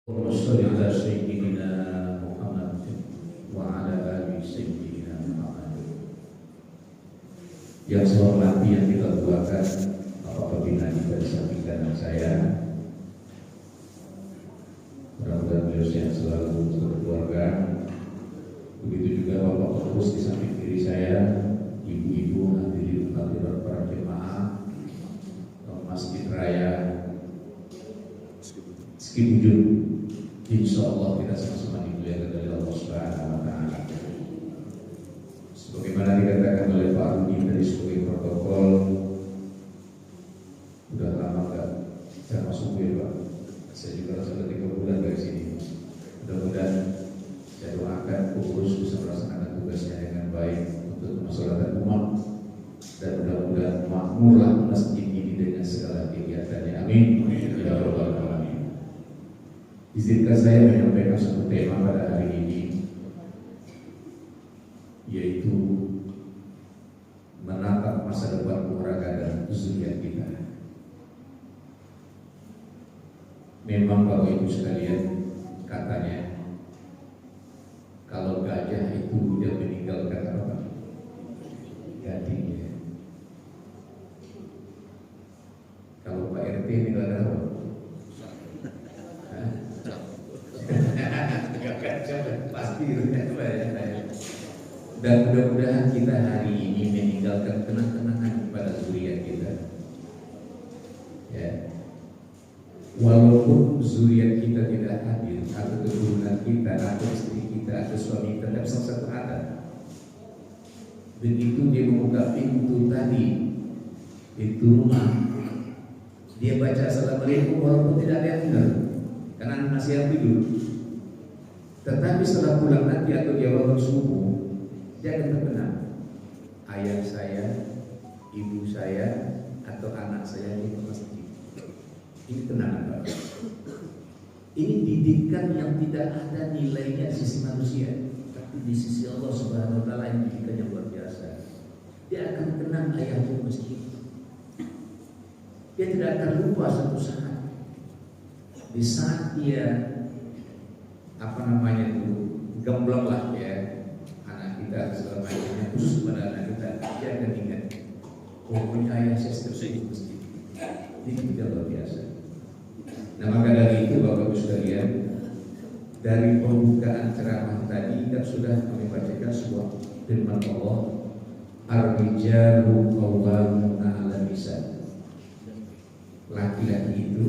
Rasulullah Sayyidina Muhammad wa ala alihi Sayyidina Muhammad. Yang saya hormati, yang kita doakan Bapak Pembina di samping kanan saya, mudah-mudahan beliau sehat selalu untuk keluarga. Begitu juga Bapak Terus di samping kiri saya, ibu-ibu, hadirin para jemaah Masjid Raya Skibujur. Insya Allah kita sama-sama dimuliakan dari Allah Subhanahu wa Ta'ala. Sebagaimana dikatakan oleh Pak Rudi dari sebagai protokol, udah lama gak saya masuk ya Pak. Saya juga sudah 3 bulan dari sini. Mudah-mudahan saya doakan pengurus bisa melaksanakan tugasnya dengan baik untuk kemaslahatan umat, dan mudah-mudahan makmurlah masjid ini dengan segala kegiatannya. Amin. Ya Rabbal Alamin. Izinkan saya menyampaikan satu tema pada hari ini, yaitu menatap masa depan keluarga dan zuriat kita. Memang Bapak Ibu sekalian, katanya kalau gajah itu udah meninggalkan apa? Gadingnya. Kalau Pak RT meninggalkan apa? Pasti dan mudah-mudahan kita hari ini meninggalkan kenang-kenangan kepada zuriat kita, ya. Walaupun zuriat kita tidak hadir, atau keturunan kita, atau istri kita, atau suami kita, tidak satu ada. Begitu dia membuka pintu tadi, pintu rumah, dia baca assalamualaikum walaupun tidak ada yang dengar, karena masih yang tidur. Tetapi setelah pulang nanti atau dia bangun subuh, dia akan terkenang. Ayah saya, ibu saya, atau anak saya di masjid. Ini kenangan Pak. Ini didikan yang tidak ada nilainya di sisi manusia, tapi di sisi Allah Subhanahu wa Ta'ala ini didikan yang luar biasa. Dia akan kenang ayahnya di masjid. Dia tidak akan lupa satu saat. Di saat dia gembleng lah ya, anak kita segala macamnya, khusus pada anak kita, dia akan ingat, oh punya ayah saya setiap masjid. Ini tidak luar biasa. Nah maka dari itu Bapak Ibu sekalian, dari pembukaan ceramah tadi kan sudah kami bacakan sebuah firman Allah, Ar-rijalu qawwamuna 'alan nisa. Laki-laki itu,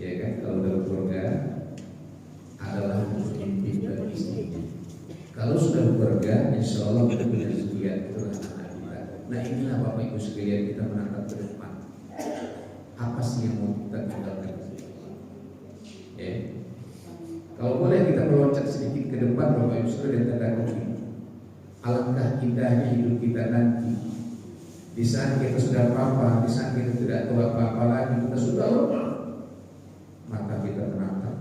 ya kan, kalau dalam keluarga adalah pemimpin dan istrinya. Kalau sudah bekerja, insya Allah kita punya zuriat, itulah anak kita. Nah inilah Bapak Ibu sekalian, kita menatap ke depan. Apa sih yang mau kita tinggalkan? Ya. Kalau boleh kita meloncat sedikit ke depan Bapak Ibu sekalian, dan katakan alangkah indahnya hidup kita nanti. Di saat kita sudah apa-apa, di saat kita tidak tahu apa-apa lagi, kita sudah lupa, maka kita menatap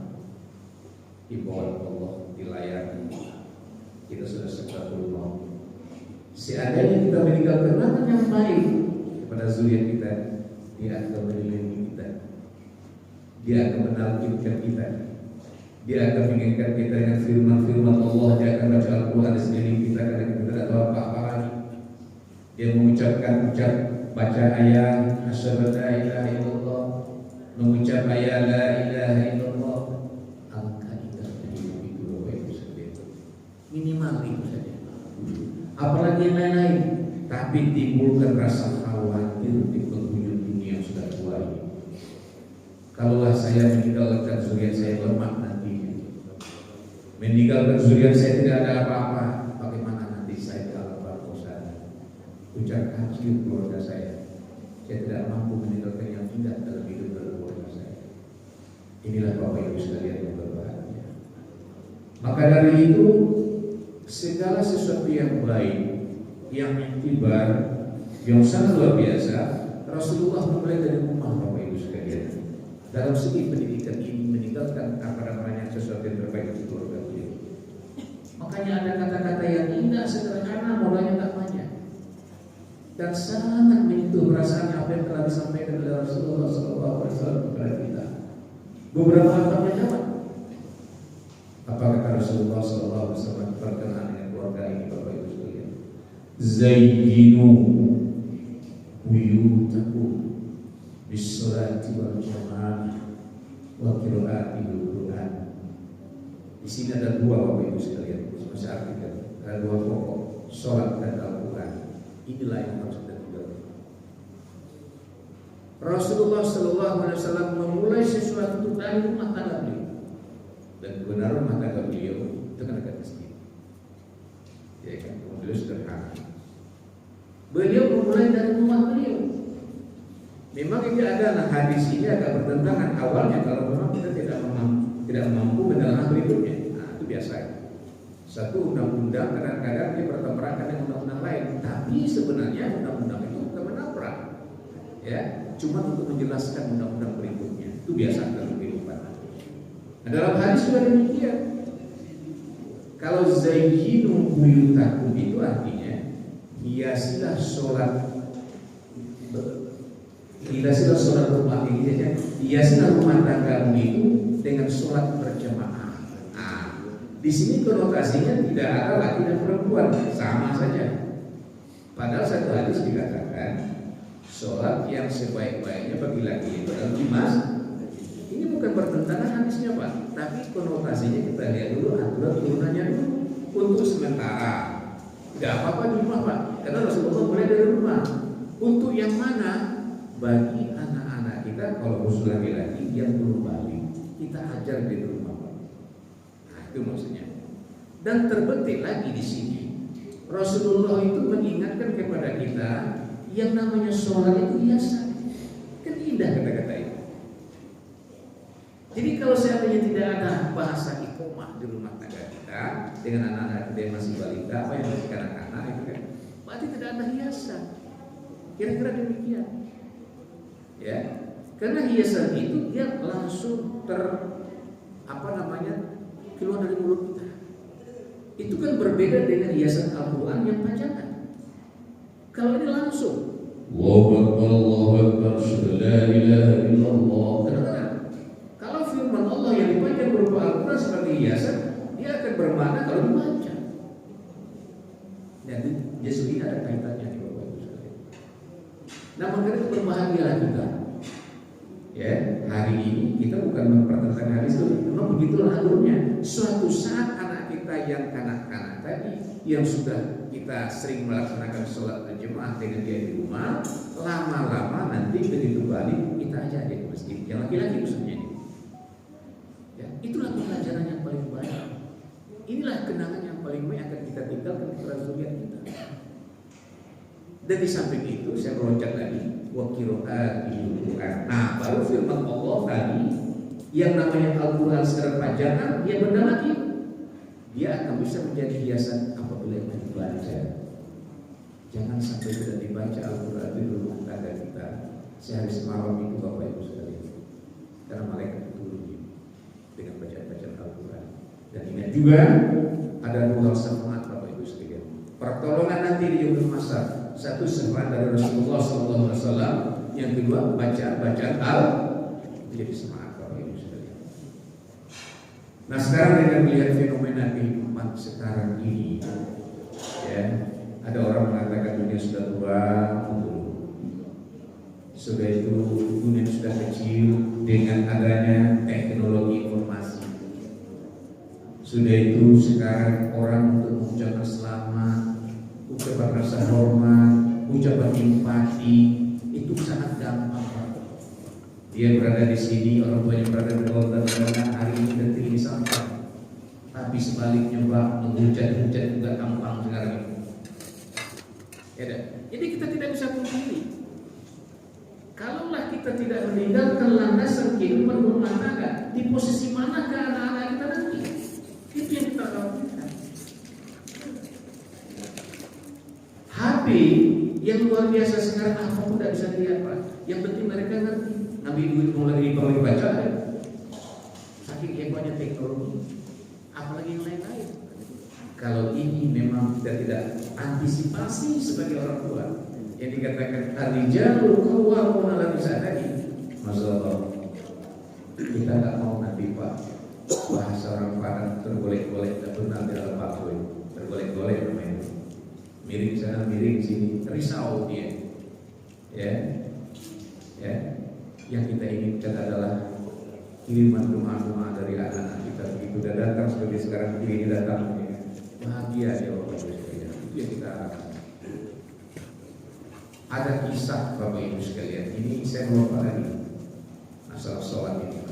di bawah Allah, di layar kita sudah sepatul maut. Seandainya kita meninggalkan kenangan yang baik kepada zuriat kita, dia akan melindungi kita, dia akan menalkinkan kita, dia akan mengingatkan kita dengan firman-firman Allah, dia akan baca Al-Quran di sekeliling kita karena kita tidak tahu apa-apa lagi. Dia mengucapkan baca ayat asyhadu la ilaha illallah, mengucap ayat la ilaha illallah. Minimal itu saja. Apalagi yang lain-lain, tapi timbulkan rasa khawatir di penghujung dunia yang sudah tua ini. Kalaulah saya meninggalkan zuriat saya lemah nanti, meninggalkan zuriat saya tidak ada apa-apa, bagaimana nanti saya di alam barzakh? Ucap kecil keluarga saya tidak mampu meninggalkan yang indah dalam hidup keluarga saya. Inilah Bapak Ibu sekalian yang berbahagia. Maka dari itu, segala sesuatu yang baik, yang iktibar, yang sangat luar biasa, Rasulullah memulai dari rumah Bapak Ibu sekalian. Dalam segi pendidikan ini meninggalkan apa-apa sesuatu yang terbaik di keluarga beliau. Makanya ada kata-kata yang indah, sederhana, modalnya tak banyak, dan sangat menyentuh perasaan apa yang telah disampaikan oleh Rasulullah SAW kepada kita. Beberapa kata zaman Apa kata Rasulullah SAW berkenaan dengan keluarga ini, Bapak Ibu sekalian? Zayyinu buyutakum bis-sholati wal jamaah wa qira'atil Qur'an. Di sini ada dua, Bapak Ibu sekalian, masih artikan ada dua pokok, sholat dan Al-Quran. Inilah yang harus kita tinggalkan. Rasulullah SAW memulai sesuatu dari rumah tangga beliau, dan kebenaran rumah tangga beliau itu kan agak miskin, ya kan? Beliau sederhana. Beliau memulai dari rumah beliau. Memang ini ada hadis ini agak bertentangan awalnya kalau memang kita tidak mampu menjalankan berikutnya. Nah, itu biasa. Satu undang-undang kadang-kadang dia bertabrakan dengan undang-undang lain, tapi sebenarnya undang-undang itu bukan menabrak, ya, cuma untuk menjelaskan undang-undang berikutnya. Itu biasa dalam kehidupan. Nah, dalam hadis juga demikian. Kalau zayyinu buyutakum itu artinya hiasilah sholat rumah ini saja. Hiasilah rumah tanggamu itu dengan sholat berjamaah. Di sini konotasinya tidak ada laki dan perempuan, sama saja. Padahal satu hadis dikatakan sholat yang sebaik-baiknya bagi laki itu adalah dimas. Ini bukan bertentangan hadisnya, Pak, tapi konotasinya kita lihat dulu aturan turunannya dulu. Untuk sementara, tidak apa-apa di rumah, Pak, karena Rasulullah mulai dari rumah. Untuk yang mana? Bagi anak-anak kita, kalau khusus laki-laki yang belum balik, kita ajar di rumah, Pak. Nah, itu maksudnya. Dan terbetik lagi di sini, Rasulullah itu mengingatkan kepada kita yang namanya sholat itu hiasan. Kan indah kata-kata itu. Jadi kalau seandainya tidak ada bahasa iqomah di rumah tangga kita dengan anak-anak kita yang masih balita, apa yang masih kanak-kanak itu kan, berarti tidak ada hiasan. Kira-kira demikian. Ya, karena hiasan itu dia langsung keluar dari mulut kita. Itu kan berbeda dengan hiasan Al-Quran yang pajangan. Kalau ini langsung, Allahu Akbar, Allahu Akbar, la ilaha illallah. Kalau firman Allah yang dipajang berupa Al-Quran sebagai hiasan, dia akan bermakna kalau dibaca. Dan Yesus ini ada kaitannya di Bapak Ibu sekalian. Nah, makanya itu berbahagialah kita. Ya, hari ini kita bukan mempertentangkan hadis itu, memang begitulah alurnya. Suatu saat anak kita yang kanak-kanak tadi, yang sudah kita sering melaksanakan sholat berjamaah dengan dia di rumah, lama-lama nanti begitu balik kita ajak dia ke masjid. Yang laki-laki maksudnya. Ya, itulah pelajaran yang paling baik. Inilah kenangan yang paling baik akan kita tinggalkan kepada zuriat kita. Dan di samping itu saya meloncat lagi wa qira'atil Qur'an. Nah, baru firman Allah tadi yang namanya Al-Quran secara pajangan, dia benar lagi. Dia akan bisa menjadi hiasan apabila yang dibaca. Jangan sampai tidak dibaca Al-Quran di rumah tangga kita sehari semalam itu, Bapak Ibu sekalian. Karena mereka turun dengan bacaan Al-Quran. Dan ingat juga ada dua syafaat, Bapak Ibu sekalian. Pertolongan nanti di yaumul mahsyar. Satu syafaat dari Rasulullah SAW, yang kedua bacaan jadi semangat Bapak Ibu sekalian. Nah, sekarang dengan melihat fenomena kehidupan sekarang ini, ya, ada orang mengatakan dunia sudah tua, sudah itu dunia sudah kecil dengan adanya teknologi informasi. Sudah itu sekarang orang untuk mengucapkan selamat, ucapan rasa hormat, ucapan empati itu sangat gampang. Dia berada di sini, orang tuanya berada di kota karena hari ini detik ini sampai. Tapi sebaliknya Pak, menghujat-hujat juga gampang sekarang ini. Ya dah. Jadi kita tidak bisa pungkiri. Kalaulah kita tidak meninggalkan landasan kehidupan rumah tangga, di posisi manakah anak-anak kita nanti? Itu yang kita khawatirkan. HP yang luar biasa sekarang apapun tidak bisa dilihat, Pak. Yang penting mereka ngerti. Nabi duit mulai dibaca, saking hebatnya teknologi, apalagi yang lain-lain. Kalau ini memang kita tidak antisipasi sebagai orang tua, yang dikatakan ar-rijalu qawwamuna 'ala nisaa tadi, Masya Allah, kita nggak mau nanti Pak bahasa orang Padang tergolek-golek, tak benar di dalam bakul, tergolek-golek namanya. Miring sana, miring sini, risau dia. Ya, yang kita inginkan adalah kiriman doa-doa dari anak-anak kita begitu sudah datang seperti sekarang ini datang, ya. Bahagia ya Bapak Ibu sekalian. Itu yang kita harapkan. Ada kisah Bapak Ibu sekalian. Ini saya mau lagi masalah sholat ini.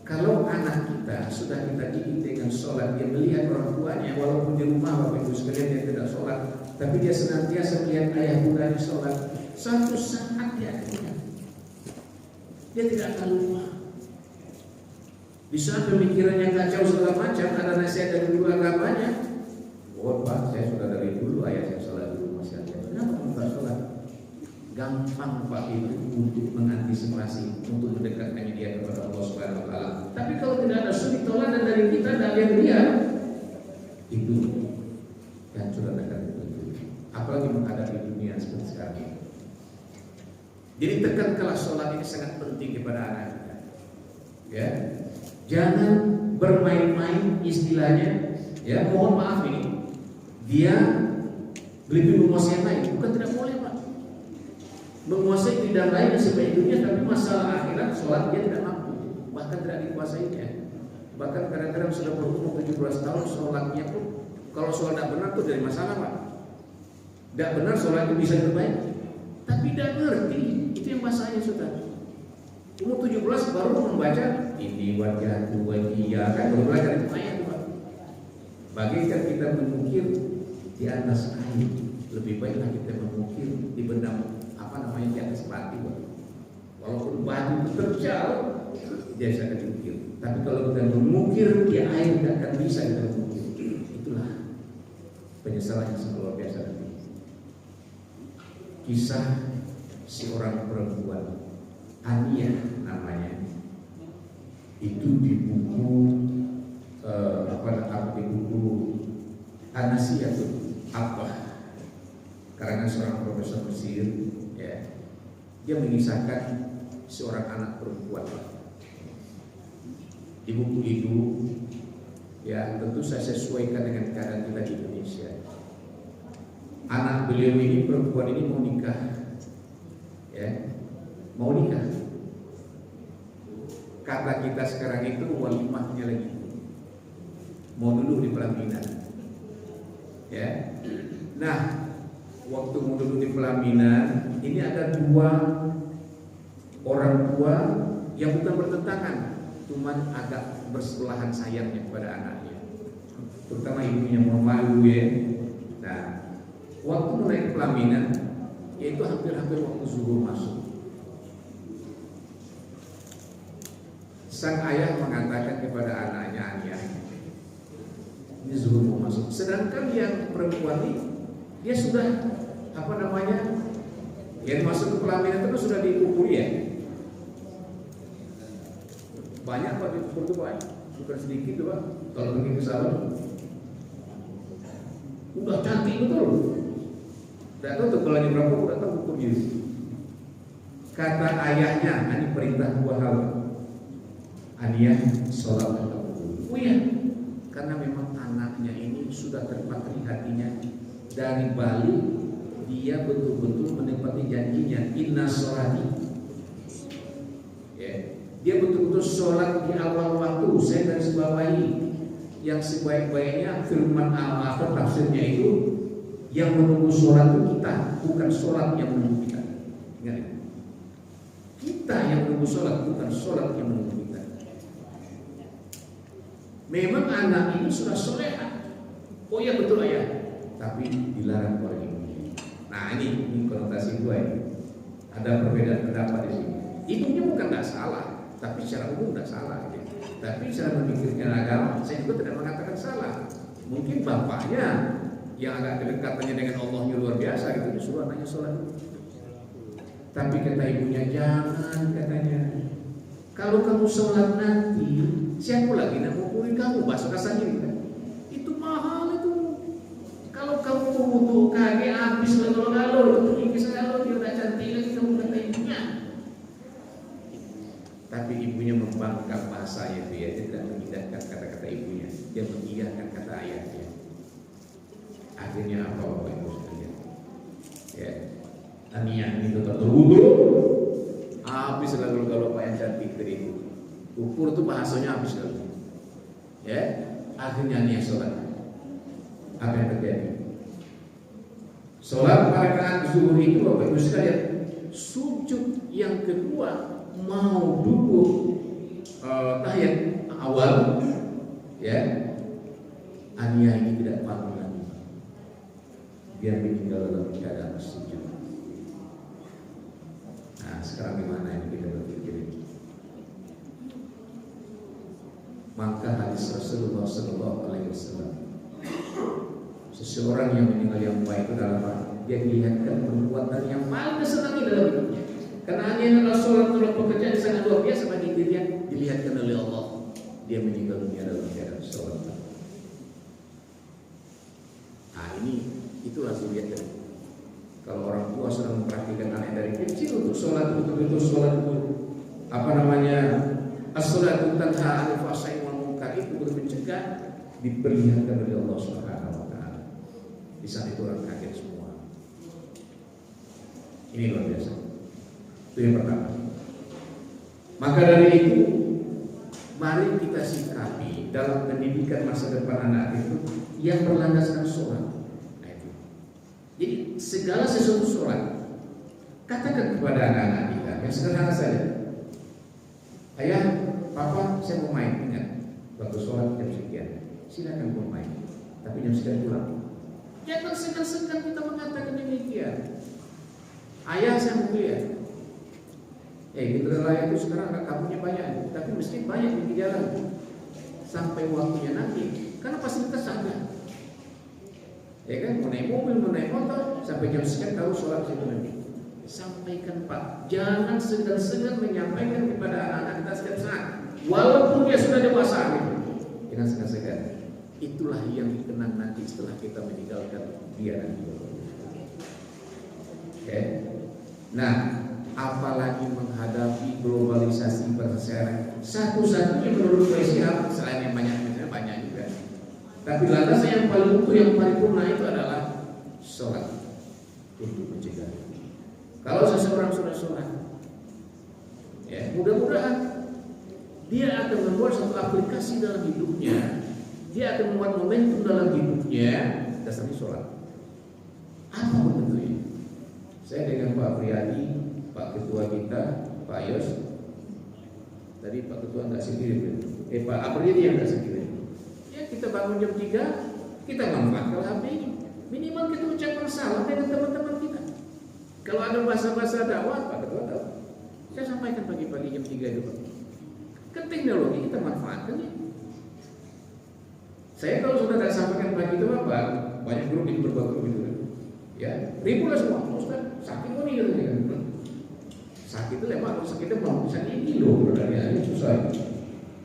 Kalau anak kita sudah kita didik dengan sholat, dia melihat orang tuanya, walaupun di rumah Bapak Ibu sekalian dia tidak sholat, tapi dia senantiasa melihat ayah bundanya sholat. Suatu saat dia akan dia tidak akan lupa. Di saat pemikirannya kacau segala macam, ada nasihat dari guru agamanya. Oh Pak, saya sudah dari dulu ayah saya sholat dulu masih ada. Kenapa tidak sholat? Gampang Pak itu untuk mengantisipasi, untuk mendekatkan dia kepada Allah Subhanahu Wa Taala. Tapi kalau tidak ada suri toladan dari kita dan dia, itu yang sudah dekat itu. Apalagi menghadapi dunia seperti sekarang ini. Jadi tekankanlah sholat ini sangat penting kepada anak kita. Ya, jangan bermain-main istilahnya. Ya, mohon maaf ini, dia lebih menguasai yang lain, bukan tidak boleh Pak. Menguasai bidang lain sebaik dunia, tapi masalah akhirat sholat dia tidak mampu, bahkan tidak dikuasainya. Bahkan kadang-kadang sudah berumur 17 tahun sholatnya pun, kalau sholat tidak benar tuh dari masalah Pak. Tidak benar sholat itu bisa diperbaiki, tapi tidak ngerti. Itu yang bahasanya sudah. Umur 17 baru membaca ini wajah wajah kan baru belajar itu ayat Pak. Bagaikan kita mengukir di atas air, lebih baiklah kita mengukir di benang di atas batu. Walaupun batu itu terjal, dia bisa diukir. Tapi kalau kita mengukir di air tidak akan bisa kita mengukir. Itulah penyesalan yang sangat luar biasa. Kisah seorang perempuan, Ania namanya, itu di buku di buku An-Nasihatu apa karangan seorang profesor Mesir, ya. Dia mengisahkan seorang anak perempuan. Di buku itu, ya tentu saya sesuaikan dengan keadaan kita di Indonesia. Anak beliau ini, perempuan ini mau nikah, ya, mau nikah. Kata kita sekarang itu walimahnya lagi, mau duduk di pelaminan, ya. Nah, waktu mau duduk di pelaminan, ini ada dua orang tua yang bukan bertentangan, cuman agak bersebelahan sayapnya kepada anaknya, terutama ibunya mau malu ya. Nah, waktu mulai pelaminan, yaitu hampir-hampir waktu zuhur masuk, sang ayah mengatakan kepada anaknya, Ania, ini zuhur mau masuk. Sedangkan yang perempuan ini, dia sudah yang masuk ke pelaminan itu sudah dikuburi ya. Banyak Pak dikubur itu Pak, bukan sedikit tuh Pak. Kalau pergi ke sawah, udah cantik betul. Tidak tahu tuh kalau berapa, udah tahu kubur diri. Kata ayahnya, ini perintah dua hal. Ania sholat atau kubur. Oh iya, karena memang anaknya ini sudah terpatri hatinya dari Bali. Dia betul-betul menepati janjinya, inna sholati, ya. Dia betul-betul sholat di awal waktu. Saya garis bawahi yang sebaik-baiknya firman Allah tafsirnya itu, yang menunggu sholat itu kita, bukan sholat yang menunggu kita. Ingat ya? Kita yang menunggu sholat, bukan sholat yang menunggu kita. Memang anak ini sudah soleha, oh iya betul ayah, tapi dilarang oleh ibunya. Nah ini konotasi gue ya. Ada perbedaan pendapat di sini. Ibunya bukan tidak salah, tapi secara umum tidak salah. Ya. Tapi secara memikirkan agama, saya juga tidak mengatakan salah. Mungkin bapaknya yang agak kedekatannya dengan Allah luar biasa gitu, disuruh anaknya sholat. Tapi kata ibunya jangan, katanya. Kalau kamu sholat nanti, siapa lagi nak mengukurin kamu? Bahasa kasarnya gitu. Itu mahal itu. Kalau kamu butuh kaki habis kalau itu pergi ke sana, dia udah cantik lagi kamu kata ibunya. tapi ibunya membangkang bahasanya itu ya, dia tidak mengindahkan kata-kata ibunya, dia mengiyakan kata ayahnya. Akhirnya apa Bapak Ibu sekalian? Ya, Ania itu terwudu, habis lalu kalau Pak yang cantik tadi ukur tuh bahasanya habis lalu. Ya, akhirnya Ania sholat. Apa yang terjadi? Sholat rakaat zuhur itu Bapak Ibu sekalian, sujud yang kedua mau duduk tahiyat awal, ya, Ania ini tidak bangun lagi. Dia meninggal dalam keadaan sujud. Nah, sekarang gimana ini kita berpikir? Maka hadis Rasulullah SAW, seseorang yang meninggal yang baik itu adalah dia dilihatkan perbuatan yang paling disenangi dalam hidupnya. Karena hanya adalah sholat pekerjaan sangat luar biasa bagi dirinya, dilihatkan oleh Allah. Dia meninggal dunia dalam keadaan sholat. Nah ini itulah dilihatkan. Kalau orang tua sedang memperhatikan anak dari kecil untuk sholat, untuk sholat itu apa namanya, as-sholatu tanha 'anil fahsya'i wal munkar, itu mencegah, diperlihatkan oleh Allah Subhanahu wa taala. Di saat itu orang kaget semua. Ini luar biasa. Itu yang pertama. Maka dari itu, mari kita sikapi dalam pendidikan masa depan anak itu yang berlandaskan sholat. Nah itu. Jadi segala sesuatu sholat, katakan kepada anak-anak kita yang sederhana saja. Ayah, papa, saya mau main. Ingat, waktu sholat jam sekian, silakan mau main. Tapi jam sekian pulang. Jangan segan-segan kita mengatakan demikian. Ayah, saya mau kuliah. Generasi raya itu sekarang anak kampungnya banyak, tapi mesti banyak di jalan sampai waktunya nanti, karena fasilitas ada. Ya kan, mau naik mobil, mau naik motor, sampai jam sekian tahu sholat situ nanti. Sampaikan Pak, jangan segan-segan menyampaikan kepada anak-anak kita setiap saat, walaupun dia sudah dewasa gitu. Jangan segan-segan. Itulah yang dikenang nanti setelah kita meninggalkan dia nanti. Oke. Nah, apalagi menghadapi globalisasi berserakan. Satu-satunya menurut Islam, selain yang banyak, misalnya banyak juga, tapi landasan yang paling utuh, yang paripurna itu adalah sholat untuk mencegah. Kalau seseorang sudah sholat, ya mudah-mudahan dia akan membuat satu aplikasi dalam hidupnya, dia akan membuat momentum dalam hidupnya, dasarnya sholat. Apa bentuknya? Saya dengan Pak Priyadi, Pak Ketua kita, Pak Yos. Tadi Pak Ketua nggak sendiri, Pak Apriyadi yang nggak sendiri. Ya kita bangun jam 3, kita manfaatkan HP ini. Minimal kita ucapkan salam dengan teman-teman kita. Kalau ada bahasa-bahasa dakwah, Pak Ketua tahu. Saya sampaikan pagi-pagi jam 3 itu, Pak. Kan teknologi kita manfaatkan ya. Saya kalau sudah tidak sampaikan pagi itu apa? Banyak grup di berbagai grup itu. Ya, ribulah semua. Ustaz, sakit kok nih gitu kan. Sakit itu lemah, kalau sakitnya mau bisa ini loh, berarti susah.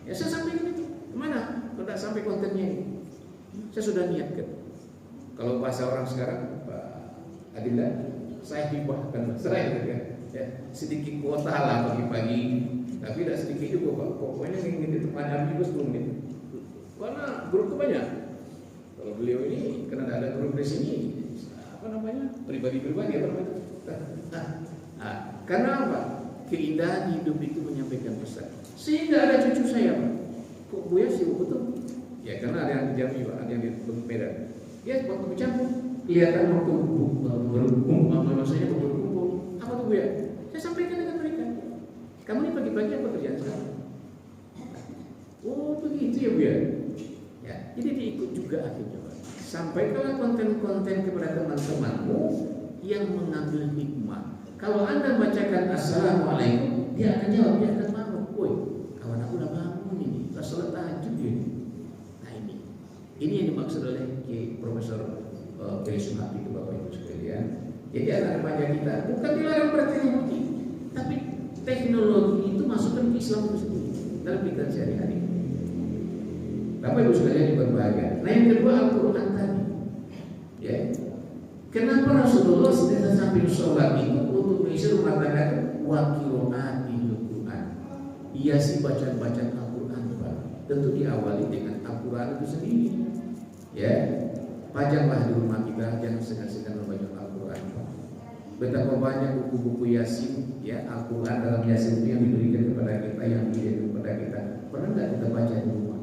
Ya saya sampaikan itu. Kemana? Kalau tidak sampai kontennya ini. Saya sudah niatkan. Kalau bahasa orang sekarang, Pak Adinda, saya hibahkan saya gitu kan. Ya, sedikit kuota lah pagi-pagi, tapi tidak sedikit juga Pak. Pokoknya ingin ditempatkan juga 10 menit. Karena grup itu banyak. Kalau beliau ini, karena ada grup di sini, apa namanya? Pribadi-pribadi apa namanya? Karena apa? Keindahan hidup itu menyampaikan pesan. Sehingga ada cucu saya, Pak. Kok Buya sibuk betul? Ya karena ada yang di Jambi, Pak, ada yang di Medan. Ya waktu bercampur, kelihatan waktu berkumpul, maksudnya berkumpul. Apa tuh Buya? Saya sampaikan dengan mereka. Kamu ini pagi-pagi apa kerjaan sekarang? Oh begitu ya Buya. Ya, jadi diikut juga akhirnya, Pak. Sampaikanlah konten-konten kepada teman-temanmu yang mengambil hikmah. Kalau Anda bacakan Assalamualaikum, dia akan jawab, dia akan bangun. Woi, kawan aku udah bangun ini, udah sholat tahajud ini. Nah ini yang dimaksud oleh Profesor Kiai Suhadi itu Bapak Ibu sekalian. Jadi anak remaja kita bukan dilarang berteknologi, tapi teknologi itu masukkan ke Islam itu sendiri dalam pikiran sehari-hari. Bapak Ibu sekalian yang berbahagia. Nah yang kedua Al-Quran tadi, ya. Kenapa Rasulullah setiap sambil sholat itu untuk mengisi rumah tangga wakiloati Al-Quran? hiasi bacaan-bacaan Al-Quran, Pak. Tentu diawali dengan Al-Quran itu sendiri. Ya, pajanglah di rumah kita, jangan segan-segan membaca Al-Quran, Pak. Betapa banyak buku-buku Yasin, ya, Al-Quran dalam Yasin itu yang diberikan kepada kita, yang diberikan kepada kita. Pernah nggak kita baca di rumah?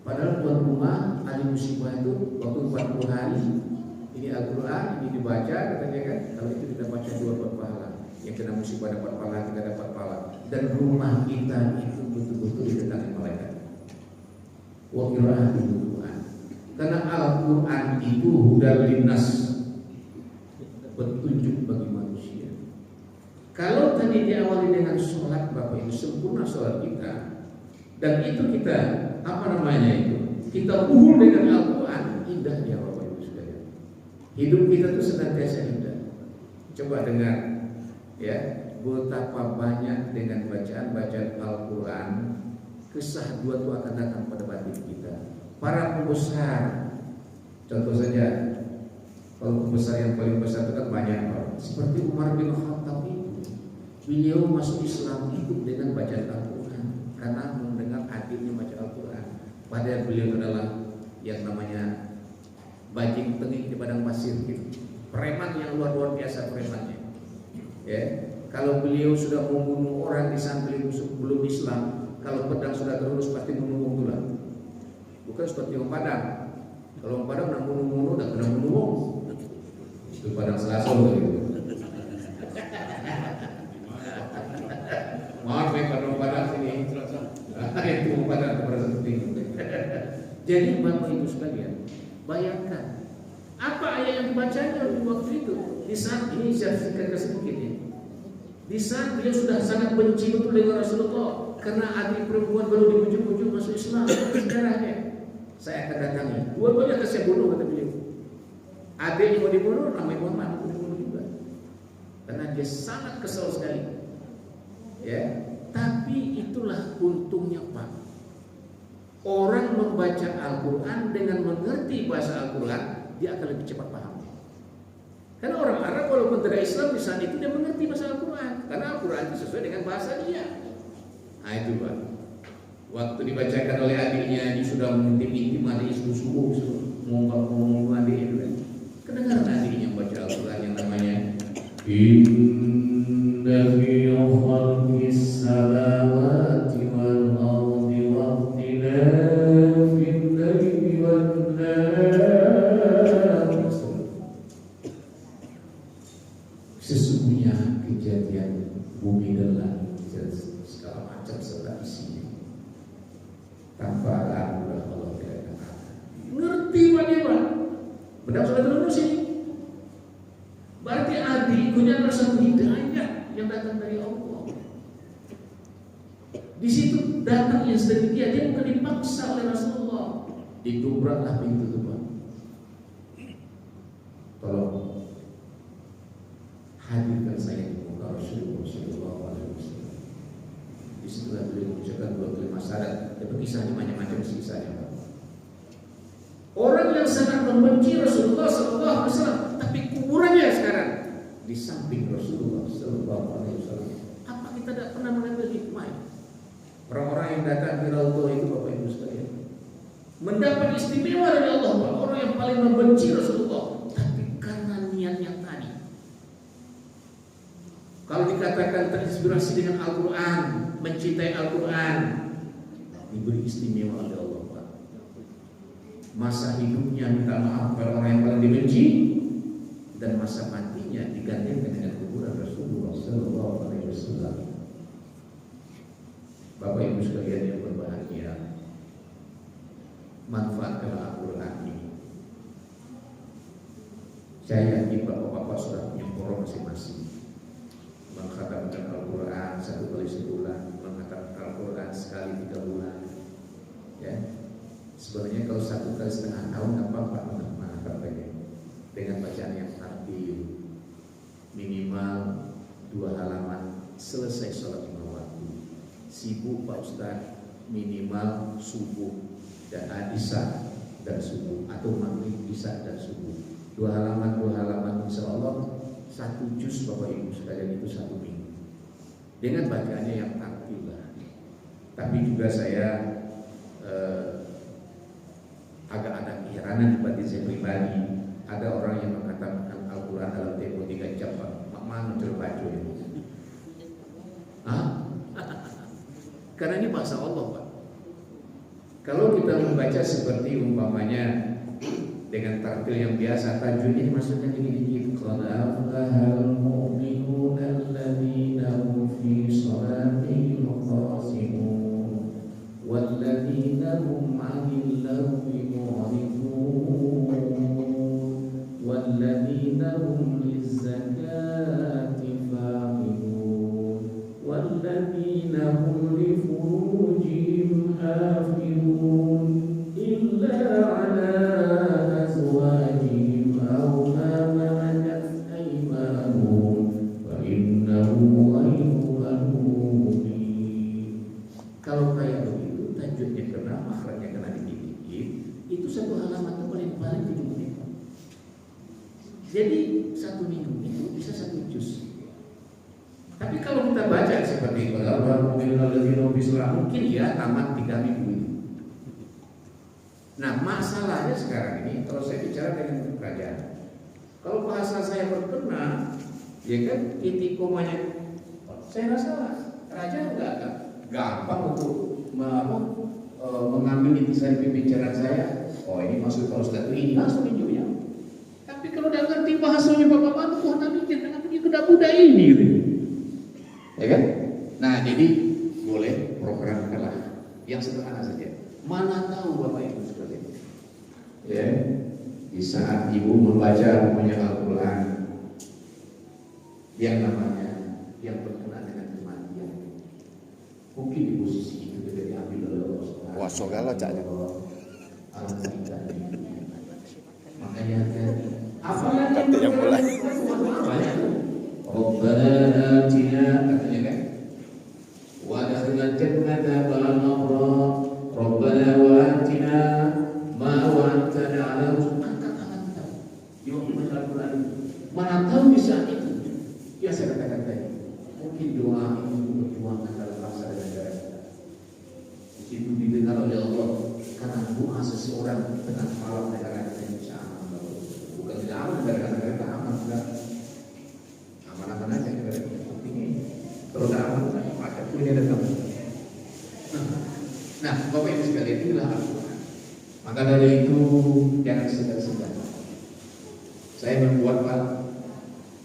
Padahal tuan rumah ahli musibah itu waktu 40 hari ini Al-Quran ini dibaca, katanya kan, kalau itu kita baca 2 pahala. Yang kena musibah dapat pahala, kita dapat pahala. Dan rumah kita itu betul-betul didatangi malaikat. Wa qira'atul Quran. Karena Al-Quran itu hudal linnas, petunjuk bagi manusia. Kalau tadi diawali dengan sholat, Bapak Ibu, sempurna sholat kita, dan itu kita kita uhur dengan Al-Quran, indah ya Bapak Ibu sekalian. Hidup kita itu senantiasa indah. Coba dengar, ya, betapa banyak dengan bacaan Al-Quran kesahduan itu akan datang pada batin kita. Para pembesar, contoh saja, kalau pembesar yang paling besar itu kan banyak, Pak. Seperti Umar bin Khattab itu, beliau masuk Islam itu dengan bacaan Al-Quran karena mendengar adiknya baca Al-Quran. Padahal beliau adalah yang namanya bajing tengik di padang pasir, gitu. Preman yang luar biasa premannya. Ya, kalau beliau sudah membunuh orang di samping belum Islam, kalau pedang sudah terus pasti membunuh tulang. Bukan seperti orang Padang. Kalau orang Padang nak bunuh-bunuh, tak pernah bunuh. Itu Padang Selasa gitu. Maaf ya orang Padang sini. Itu orang Padang merasa penting. Jadi Bapak Ibu sekalian, bayangkan apa ayat yang dibacanya di waktu itu. Di saat ini saya ceritakan sedikit ya. Di saat beliau sudah sangat benci betul dengan Rasulullah karena adik perempuan baru dibujuk-bujuk masuk Islam. Sejarahnya saya akan datangi. Dua-duanya akan saya bunuh, kata beliau. Adik yang mau dibunuh, namanya Muhammad mau dibunuh juga. Karena dia sangat kesal sekali. Ya, tapi itulah untungnya, Pak. Orang membaca Al-Quran dengan mengerti bahasa Al-Quran, dia akan lebih cepat paham. Karena orang Arab walaupun tidak Islam di saat itu dia mengerti bahasa Al-Quran, karena Al-Quran itu sesuai dengan bahasa dia. Nah itu, Pak. Waktu dibacakan oleh adiknya, dia sudah mengintip-intip adiknya subuh-subuh, ngomong adik itu kan. Kedengaran adiknya baca Al-Quran yang namanya Inna fi khalqis samawati wal ardi wa ikhtilafil laili wan nahar. Sesungguhnya kejadian bumi dan langit segala macam serta isinya tanpa anugerah Allah tidak akan ada. Ngerti Pak dia, Pak? Benar sudah terus ini. Berarti adiknya adalah satu hidayah yang datang dari Allah. Di situ datang yang sedemikian, dia bukan dipaksa oleh Rasulullah. Didobraklah pintu itu, Pak. Tolong hadirkan saya di muka Rasulullah SAW. Di situlah beliau mengucapkan 25 syarat. Itu kisahnya macam-macam kisahnya, Pak. Orang yang sangat membenci Rasulullah SAW, tapi kuburannya sekarang di samping Rasulullah SAW. Apa kita tidak pernah mengambil hikmah? Orang-orang yang datang di Raudhah itu, Bapak Ibu sekalian, mendapat istimewa dari Allah, Pak. Orang yang paling membenci Rasulullah, tapi karena niatnya tadi. Kalau dikatakan terinspirasi dengan Al-Quran, mencintai Al-Quran, diberi istimewa oleh Allah, Pak. Masa hidupnya minta maaf pada orang yang paling dibenci, dan masa matinya digantikan dengan kuburan Rasulullah SAW. Bapak Ibu sekalian yang berbahagia, manfaatkanlah Al-Quran ini. Saya yakin bapak-bapak sudah punya porong masing-masing. Mengkhatamkan Al-Quran 1 kali sebulan, mengkhatamkan Al-Quran sekali 3 bulan. Ya, sebenarnya kalau 1 kali setengah tahun nggak apa-apa mengkhatamkannya dengan bacaan yang tartil, minimal 2 halaman selesai sholat 5 waktu. Sibuk Pak Ustaz, minimal subuh dan isya dan subuh, atau maghrib, isya dan subuh. 2 halaman insya Allah 1 juz Bapak Ibu sekalian itu 1 minggu. Dengan bacaannya yang tartil lah. Tapi juga saya agak ada keheranan di batin saya pribadi. Ada orang yang mengatakan Al-Quran dalam tempo 3 jam, Pak. Mana terbaca ini? Karena ini bahasa Allah, Pak. Kalau kita membaca seperti umpamanya dengan tartil yang biasa, tajwidnya maksudnya gini-gini. Qad aflahal mu'minuna alladzina hum fi shalatihim khashi'un walladzina hum 'anil lagwi mu'ridun walladzina hum lizzakati fa'ilun walladzina hum li furujihim hafizun illa 'ala azwajihim aw ma malakat aymanuhum fa innahu ghayru mubin. Kalau kayak begitu tajwidnya kena, makhrajnya kena dikit-dikit, itu satu halaman itu paling 7 menit. Jadi 1 minggu itu bisa 1 juz. Tapi kalau kita baca seperti mungkin ya tamat 3 minggu itu. Nah, masalahnya sekarang ini kalau saya bicara dengan kerajaan, kalau bahasa saya berkenan, ya kan itikomanya, saya rasa kerajaan nggak gampang untuk mengambil intisari pembicaraan saya. Oh, ini maksud Pak Ustadz ini langsung tunjuknya. Tapi kalau udah ngerti bahasanya bapak-bapak, wah nanti jangan punya kuda-kuda ini gitu. Ya kan? Nah, jadi boleh program kalah yang sederhana saja. Mana tahu Bapak Ibu seperti itu. Ya, di saat ibu membaca Al-Quran yang namanya yang berkenaan dengan kematian, mungkin di posisi itu juga diambil oleh Allah. Wah, segala caknya. Makanya apa yang mulai. Rabbana atina, katanya kan, wa adkhilna jannata ma'al abrar. Rabbana wa atina ma wa'adtana 'ala rusulika. Angkat kita. Yuk membaca Al-Quran. Mana tahu di saat itu, ya saya katakan tadi, mungkin doa ini berjuangkan dalam bangsa dan negara kita. Di situ didengar oleh Allah, karena doa seseorang dengan malam negara kita insya Allah. Bukan tidak aman negara kita aman, enggak. Aman-aman aja negara kita. Ini kalau tidak aman, maka ini ada kamu. Nah, Bapak Ibu sekalian, inilah Al-Quran. Maka dari itu jangan segan-segan. Saya membuat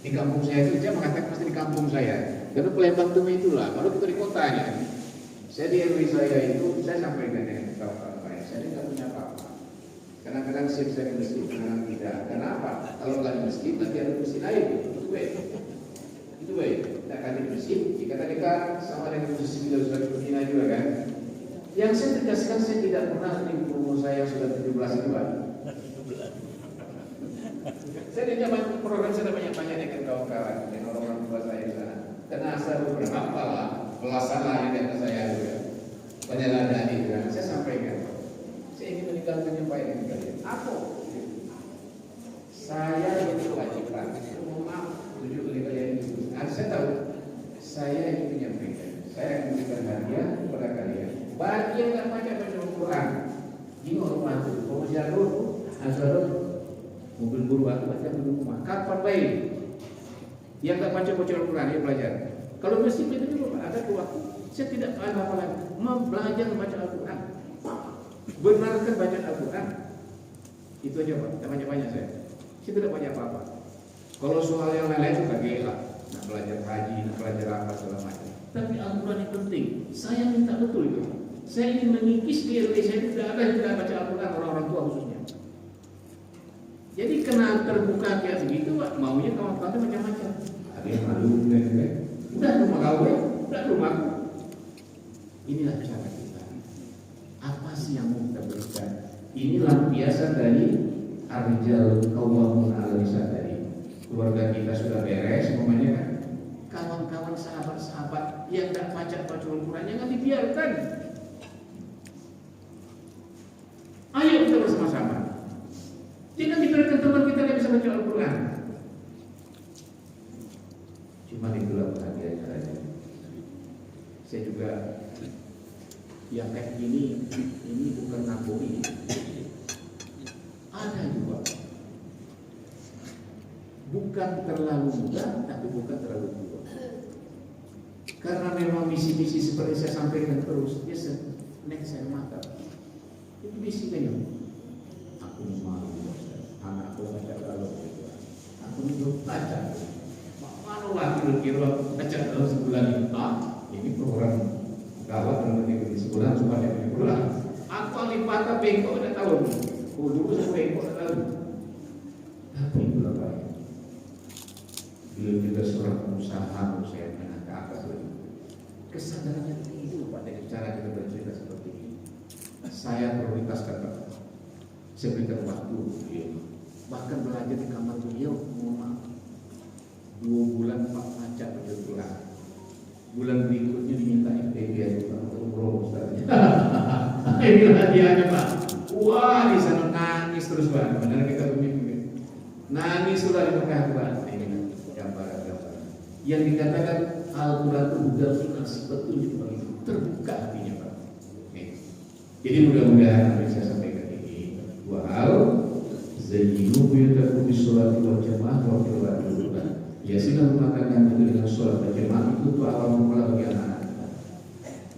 di kampung saya itu, saya mengatakan pasti di kampung saya. Karena Palembang itu itulah. Kalau kita di kotanya, saya di RW saya itu saya sampaikan dengan kawan-kawan saya tidak punya apa-apa. Kadang-kadang saya bisa di masjid, kadang tidak. Kenapa? Kalau nggak di masjid, nanti ada mesin air. Itu baik. Itu baik. Tidak akan di masjid. Jika dekat sama dengan posisi kita sudah berzina juga kan. Yang saya tegaskan, saya tidak pernah di umur saya sudah 17 itu Pak. Saya di zaman program saya banyak-banyak dengan kawan-kawan dan orang-orang tua saya di sana. Karena saya beberapa lah, belasan lah yang di atas saya juga. Penyeladani juga. Saya sampaikan, saya ingin meninggalkan yang baik dengan kalian. Apa? Saya ini kewajiban. Maaf, tujuh kali kalian itu. Saya tahu, saya ingin menyampaikan. Saya akan memberikan hadiah kepada kalian. Bagi yang tak baca Al-Quran, ini orang mati. Kalau jalur, azalur, mobil guru aku baca di rumah. Kapan baik? Yang tak baca Al-Quran, dia belajar. Kalau mesti itu juga ada waktu. Saya tidak apa-apa lagi. Belajar membaca Al-Quran. Benarkan bacaan Al-Quran. Itu aja Pak. Tak banyak-banyak saya. Saya tidak banyak apa-apa. Kalau soal yang lain-lain itu tak gila. Nak belajar haji, nak belajar apa segala macam. Tapi Al-Quran yang penting. Saya minta betul itu. Saya ingin mengikis di RW saya tidak ada yang tidak baca Al-Quran, orang-orang tua khususnya. Jadi kena terbuka kayak begitu, Pak. Maunya kawan-kawan macam-macam. Ada yang malu, udah rumah kau, udah rumahku. Inilah cara kita. Apa sih yang mau kita berikan? Inilah biasa dari Ar-Rijal Qawwamun 'alal Nisa tadi. Keluarga kita sudah beres, semuanya kan. Kawan-kawan, sahabat-sahabat yang tidak baca Al-Quran jangan dibiarkan. Ayo kita bersama-sama. Jangan dibiarkan teman kita yang bisa baca Al-Quran. Cuma itulah bahagianya. Saya juga yang kayak gini, ini bukan naboi. Ada juga. Bukan terlalu muda, tapi bukan terlalu tua. Karena memang misi-misi seperti saya sampaikan terus, dia naik saya mata. Itu misi memang. Aku malu, anakku baca kalau aku belum baca. Mana lagi kira baca dalam sebulan ini? Ini program gawat dalam negeri sebulan supaya dia pulang. Aku alipata bengkok udah tahu. Dulu saya bengkok udah tahu. Tapi itulah baik. Beliau juga seorang pengusaha, saya menengah ke atas lagi. Kesadarannya tinggi Pak dengan cara kita bercerita seperti ini. Saya prioritaskan Pak. Saya berikan waktu beliau. Bahkan belajar di kamar beliau, mohon maaf. 2 bulan Pak baca betul-betul. Bulan berikutnya diminta FTP aja Pak untuk umroh Ustaznya. Ini hadiahnya Pak. Wah di sana nangis terus Pak. Benar kita pemimpin. Nangis sudah di Mekah Pak. Ini gambar-gambar. Yang dikatakan Al-Quran itu udah ngasih petunjuk begitu terbuka hatinya Pak. Oke. Jadi mudah-mudahan apa yang saya sampaikan ini 2 hal. Zayyinu buyutakum bis-sholati wal jamaah wa qira'atul Qur'an. Hiasilah rumah kalian itu dengan sholat berjamaah, itu tuh awal mula bagi anak-anak.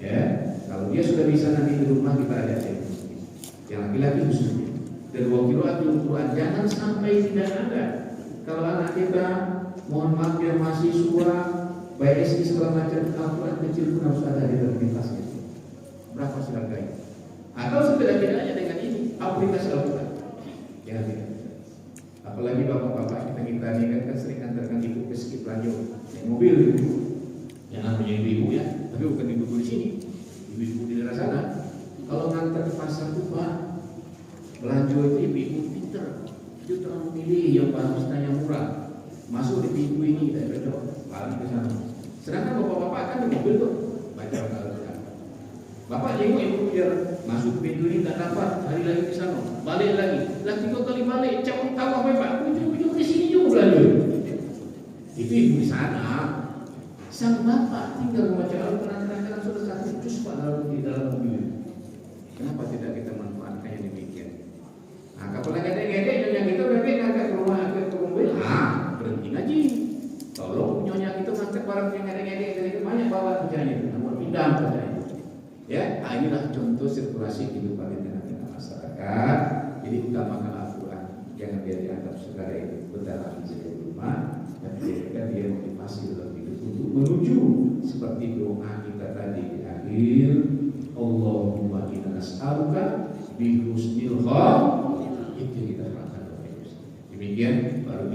Ya, kalau dia sudah bisa nanti di rumah kita ada yang laki-laki khususnya. Dan wa qira'atul Qur'an jangan sampai tidak ada. Kalau anak kita mohon maaf dia mahasiswa BSI segala macam Al-Quran kecil pun harus ada di dalam kelasnya. Berapa harganya? Atau setidak-tidaknya dengan ini aplikasi Al-Quran. Jangan tidak. Apalagi bapak-bapak kita ini kan sering antarkan ibu ke skip radio, naik mobil ibu. Yang namanya ibu ya, tapi bukan ibu di sini. Ibu-ibu di daerah sana. Kalau ngantar ke pasar tuh Pak, belanja itu ibu pinter. Dia terlalu milih yang bagus dan yang murah. Masuk di pintu ini kita cocok, balik ke sana. Sedangkan bapak-bapak kan di mobil tuh baca Al-Quran. Bapak jenguk ibu biar masuk pintu ini tak dapat, hari lagi ke sana, balik lagi. Lagi 2 kali balik, cakap tahu apa Pak? Ujung-ujung di sini juga belanja. Itu ibu di sana. Sang bapak tinggal membaca Al-Quran kadang-kadang sudah 1 juz Pak di dalam mobil. Kenapa tidak kita manfaatkannya demikian? Nah, kalau lagi ada ngedek yang kita bebek agak ke rumah agak ke mobil, berhenti ngaji. Tolong nyonya kita ngangkat barang yang ngedek dari banyak bawa kerjanya, namun pindah kerjanya. Ya, inilah contoh sirkulasi kehidupan di tengah-tengah masyarakat. Jadi utamakan Al-Quran, jangan dia dianggap sebagai benda di rumah, dan jadikan dia motivasi dalam hidup untuk menuju seperti doa kita tadi di akhir. Allahumma inna nas'aluka bi husnil khatimah. Itu kita katakan. Demikian baru